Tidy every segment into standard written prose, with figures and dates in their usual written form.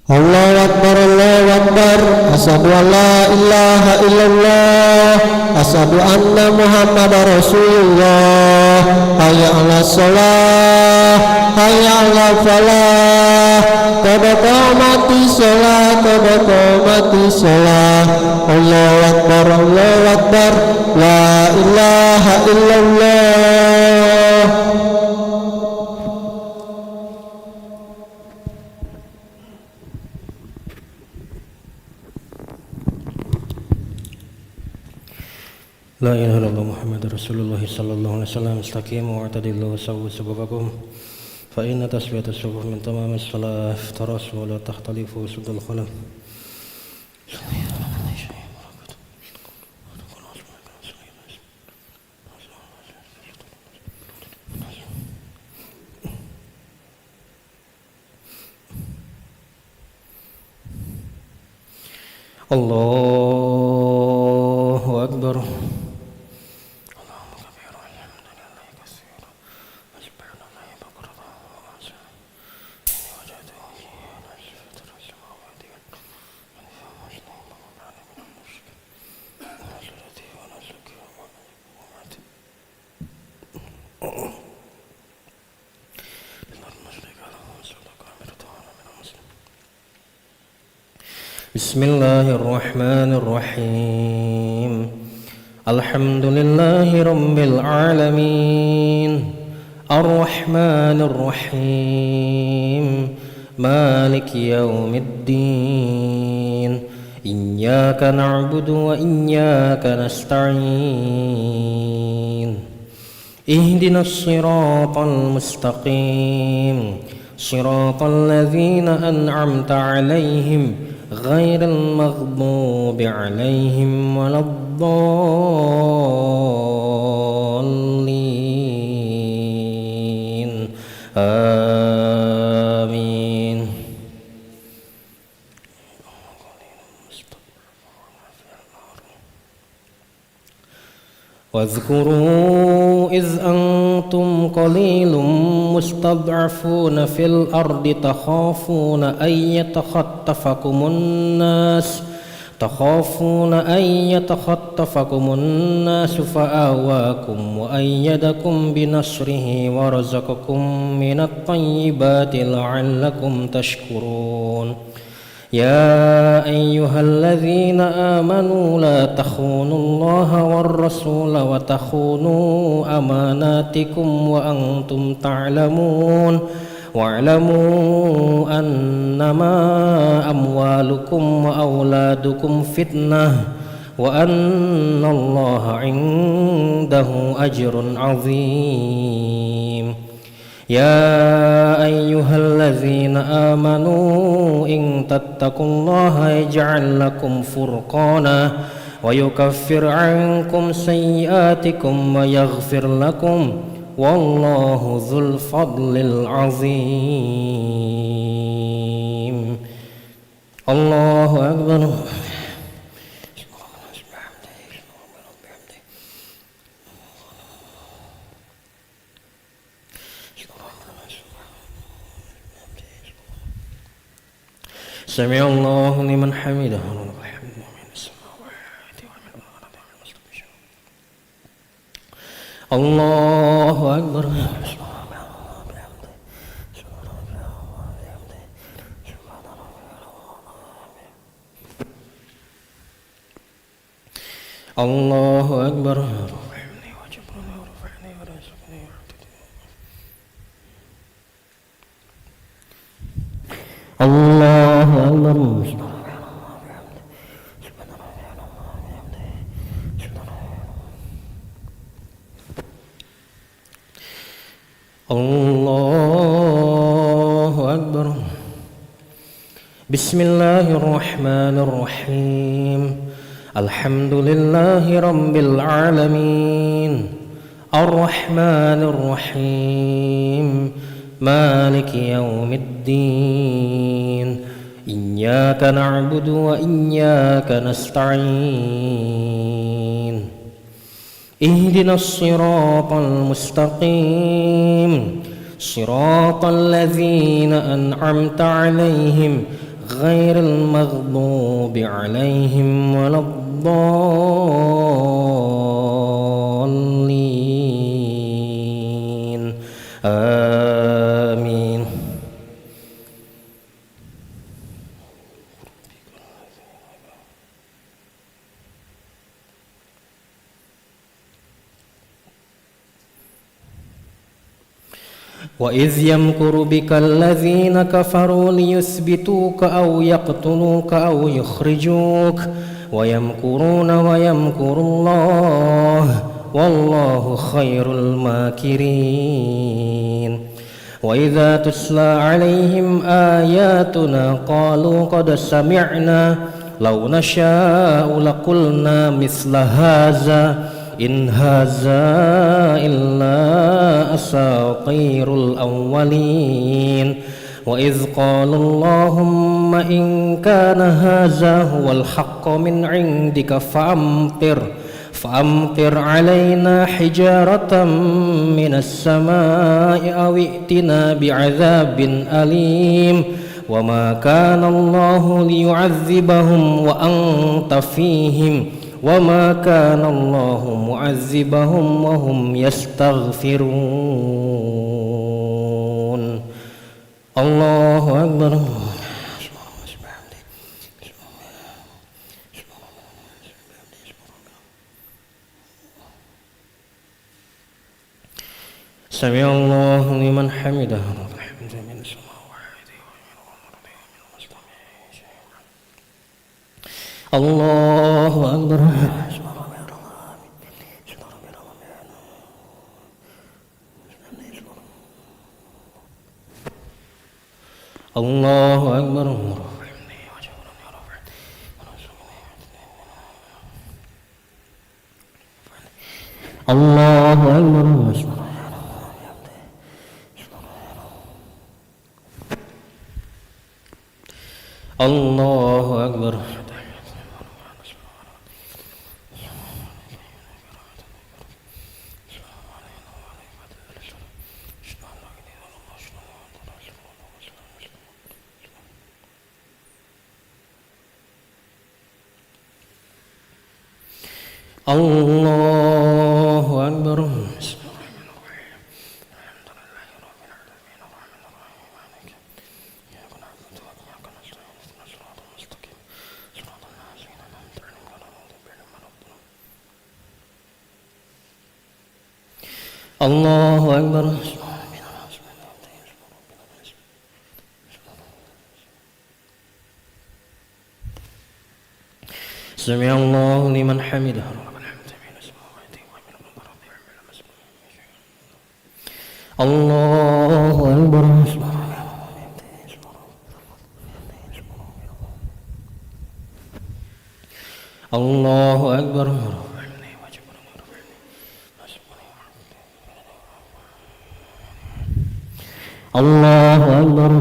Allahu Akbar, Allahu Akbar. Asyhadu an la ilaha illallah, asyhadu anna Muhammadar Rasulullah. Hayya 'alas shalah, hayya 'alal falah. Qad qamatis shalah, qad qamatis shalah. Allahu Akbar, Allahu Akbar. La ilaha illallah. La ilaha illallah Muhammadur Rasulullah sallallahu alaihi wasallam. Istaqimu wa'tadilu wasawwu subuhakum fa inna tasbihata subuh min tamamis salah. Tarasu wa la takhtalifu sudul khalam. Allahu Akbar. Bismillahirrahmanirrahim. Alhamdulillahi rabbil alamin. Ar-Rahmanir-Rahim. Maliki yaumiddin. Iyyaka na'budu wa iyyaka nasta'in. Ihdinas siratal mustaqim. Siratal ladzina an'amta 'alaihim ghairil maghdubi 'alaihim waladdallin. Amin. Wadhkuru iz antum qalilun mustad'afuna fil ardi takhafuna ay yatakhattafakumun nas fa'awakum wa ayyadakum binasrihi wa razaqakum minat tayyibati la'allakum tashkurun. Ya ayyuhalladzina amanu la takhunullaha war-rasula wa takhunu amanatikum wa antum ta'lamun wa'lamu annama amwalukum wa auladukum fitnah wa annallaha 'indahu ajrun 'azim. Ya ayyuhalladzina amanu in tattaqullaha yaj'al lakum furqana wa yukaffir 'ankum sayyi'atikum wa yaghfir lakum wallahu dzul fadlil 'azim. Allahu akbar. Sami'allahu liman hamidah. Allahu akbar. Allahu akbar. Allahu akbar. Allahu akbar. Bismillahirrahmanirrahim. Alhamdulillahi rabbil alamin. Ar-Rahmanir-Rahim. Maliki yaumiddin. Iyyaka na'budu wa iyyaka nasta'in. Ihdinas siratal mustaqim. Siratal ladzina an'amta 'alaihim غير المغضوب عليهم ولا الضالين آمين. وإذ يمكر بك الذين كفروا ليثبتوك أو يقتلوك أو يخرجوك ويمكرون ويمكر الله والله خير الماكرين. وإذا تتلى عليهم آياتنا قالوا قد سمعنا لو نشاء لقلنا مثل هذا إن هذا إلا أساطير الأولين. وإذ قالوا اللهم إن كان هذا هو الحق من عندك فأمطر علينا حجارة من السماء أو ائتنا بعذاب أليم. وما كان الله ليعذبهم وأنت فيهم وما كان الله معذبهم وهم يستغفرون. الله أكبر. سمع الله لمن حمده. الله أكبر. الله أكبر. الله أكبر. الله أكبر. الله أكبر. الله أكبر. سمع الله لمن حمده. الله أكبر. الله أكبر. الله أكبر.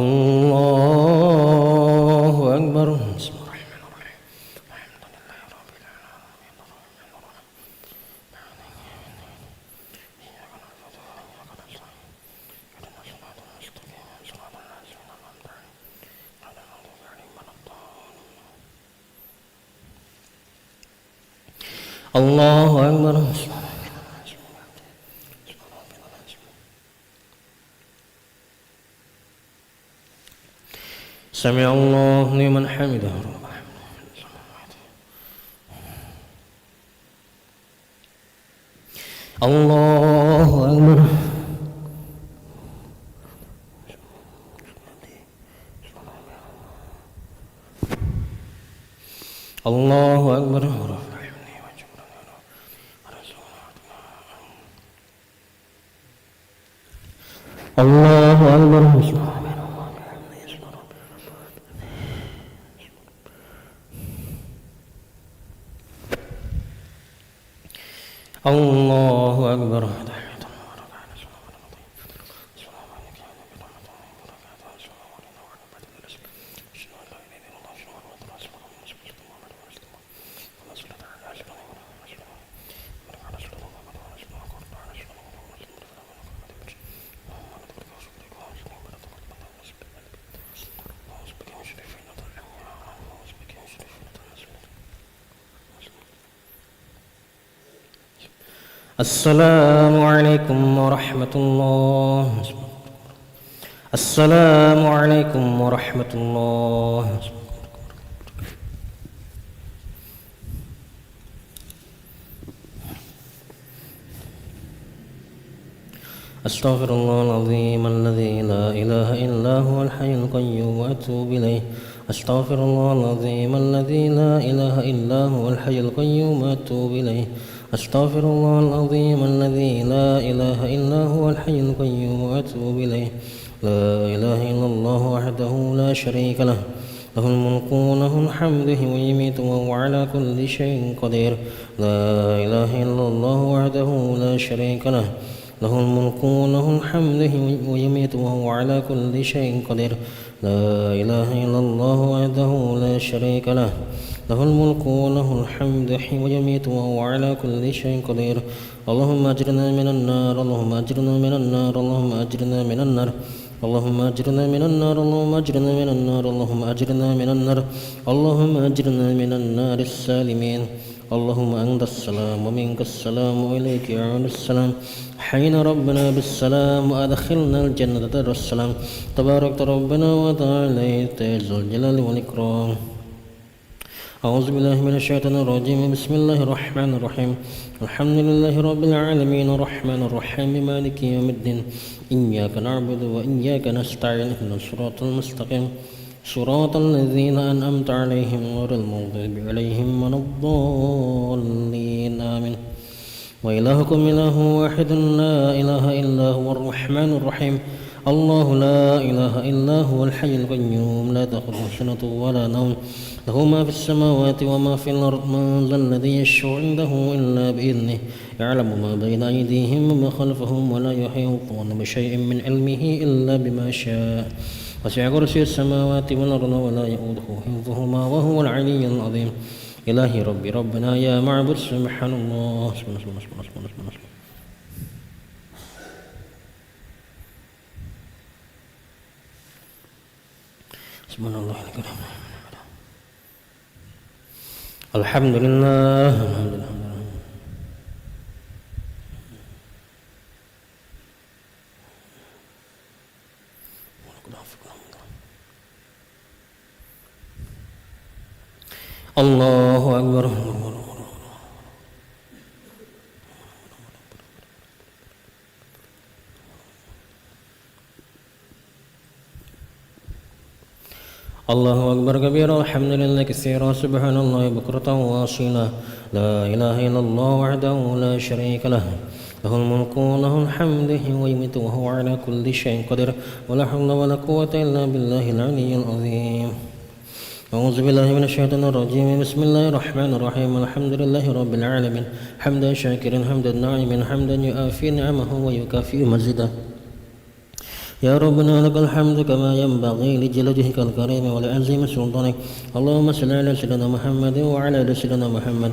الله أكبر. الله أكبر. سمع الله لمن حمده. الله أكبر. الله أكبر. الله أكبر. الله أكبر. السلام عليكم ورحمة الله. السلام عليكم ورحمة الله. أستغفر الله العظيم الذي لا إله إلا هو الحي القيوم وأتوب إليه. أستغفر الله العظيم الذي لا إله إلا هو الحي القيوم وأتوب إليه. أستغفر الله العظيم الذي لا إله إلا هو الحي القيوم وأتوب إليه. لا إله إلا الله وحده لا شريك له، له الملك وله الحمد ويميت وهو على كل شيء قدير. لا إله إلا الله وحده لا شريك له، له الملك وله الحمد ويميت وهو على كل شيء قدير. لا إله إلا الله وحده لا شريك له، له الملك وله الحمد ويميت وهو على كل شيء قدير. اللهم أجرنا من النار، اللهم أجرنا من النار، اللهم أجرنا من النار، اللهم أجرنا من النار، اللهم أجرنا من النار، اللهم أجرنا من النار، اللهم أجرنا من النار السالمين. اللهم أنت السلام ومنك السلام وإليك يعود السلام. حين ربنا بالسلام وأدخلنا الجنة دار السلام. تبارك ربنا وتعالى ذو الجلال والإكرام. أعوذ بالله من الشيطان الرجيم. بسم الله الرحمن الرحيم. الحمد لله رب العالمين الرحمن الرحيم مالك يوم الدين. إياك نعبد وإياك نستعين اهدنا الصراط المستقيم صراط الذين أنعمت عليهم غير المغضوب عليهم ولا الضالين آمين. وإلهكم إله واحد لا إله إلا هو الرحمن الرحيم. الله لا إله إلا هو الحي القيوم لا تأخذه سنة ولا نوم، له ما في السماوات وما في الأرض. من ذا الذي يشفع عنده إلا بإذنه، يعلم ما بين أيديهم وما خلفهم ولا يحيطون بشيء من علمه إلا بما شاء. وسع كرسي السماوات والأرض ولا يؤوده حفظهما وهو العلي العظيم. إلهي ربي ربنا يا معبود سبحان الله. سبحان الله الكريم. الحمد لله. الله أكبر. الله أكبر كبيرا الحمد لله كثيرا سبحان الله بكرة وأصيلا. لا إله إلا الله وحده لا شريك له، له الملك وله الحمد ويميت وهو على كل شيء قدير. ولا حول ولا قوة إلا بالله العلي العظيم. أعوذ بالله من الشيطان الرجيم. بسم الله الرحمن الرحيم. الحمد لله رب العالمين حمدا شاكرا حمدا ناعما حمدا يؤافي نعمه ويكافئ مزيدا. يا ربنا لك الحمد كما ينبغي لجل وجهك الكريم ولعظيم سلطانك. اللهم صل على سيدنا محمد وعلى ال سيدنا محمد.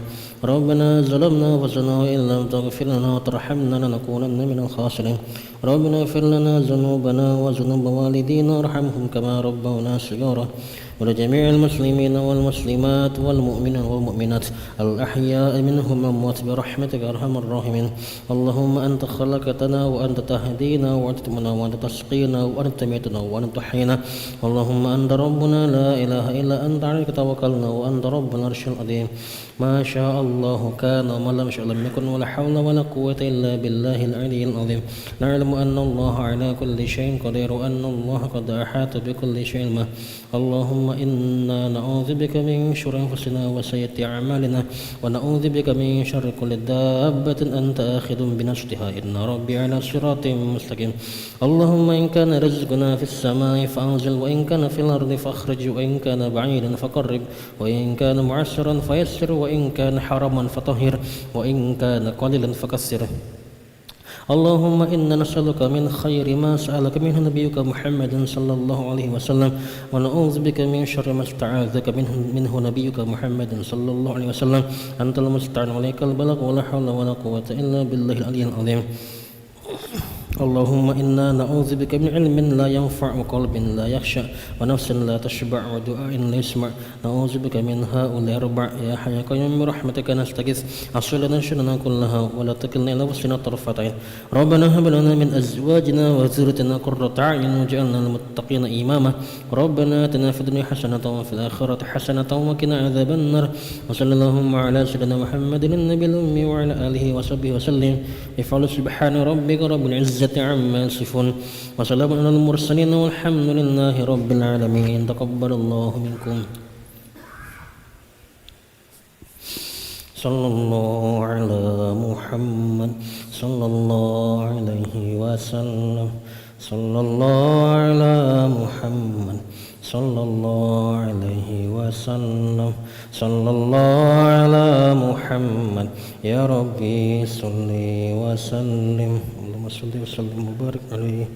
ربنا ظلمنا انفسنا وان لم تغفر لنا وترحمنا لنكونن من الخاسرين. ربنا اغفر لنا ذنوبنا وذنوب والدينا وارحمهم كما ربونا صغارا. ولجميع المسلمين والمسلمات والمؤمنين والمؤمنات الأحياء منهم والأموات برحمتك أرحم الراحمين. اللهم أنت خلقتنا وأنت تهدينا وأنت تمنى وأنت تسقينا وأنت تميتنا وأنت تحيينا. اللهم أنت ربنا لا إله إلا أنت عليك توكلنا وأنت رب العرش العظيم. ما شاء الله كان وما لم يشأ لم يكن ولا حول ولا قوة إلا بالله العلي العظيم. نعلم أن الله على كل شيء قدير وأن الله قد أحاط بكل شيء علما. اللهم إنا نعوذ بك من شر أنفسنا وسيئات أعمالنا ونعوذ بك من شر كل دابة أنت آخذ بنصرها إن ربي على صراط مستقيم. اللهم إن كان رزقنا في السماء فأنزل وإن كان في الأرض فاخرج وإن كان بعيدا فقرب وإن كان معسرا فيسر وإن كان حرما فطهر وإن كان قليلا فكسر. اللهم إنا نسألك من خير ما سألك منه نبيك محمد صلى الله عليه وسلم ونعوذ بك من شر ما استعاذك منه نبيك محمد صلى الله عليه وسلم. أنت المستعان عليك البلاغ ولا حول ولا قوة إلا بالله العلي العظيم. اللهم إنا نعوذ بك من علم لا ينفع وقلب لا يخشع ونفس لا تشبع ودعاء لا يسمع نعوذ بك من هؤلاء أربع يا حي يا قيوم برحمتك نستغيث أصل لنا شرنا كلها ولا تكلنا إلى نفسنا طرفة عين ربنا هب لنا من أزواجنا وذريتنا قرة أعين واجعلنا للمتقين إماما ربنا آتنا في الدنيا حسنة وفي الآخرة حسنة وقنا عذاب النار وصلى اللهم على سيدنا محمد النبي الأمي وعلى آله وصحبه وسلم افعل سبحان ربك رب العزة عما يصفون وسلام على المرسلين والحمد لله رب العالمين تقبل الله منكم صلى الله على محمد صلى الله عليه وسلم صلى الله على محمد صلى الله عليه وسلم صلى الله على محمد يا ربي صل وسلم اللهم صل وسلم وبارك عليه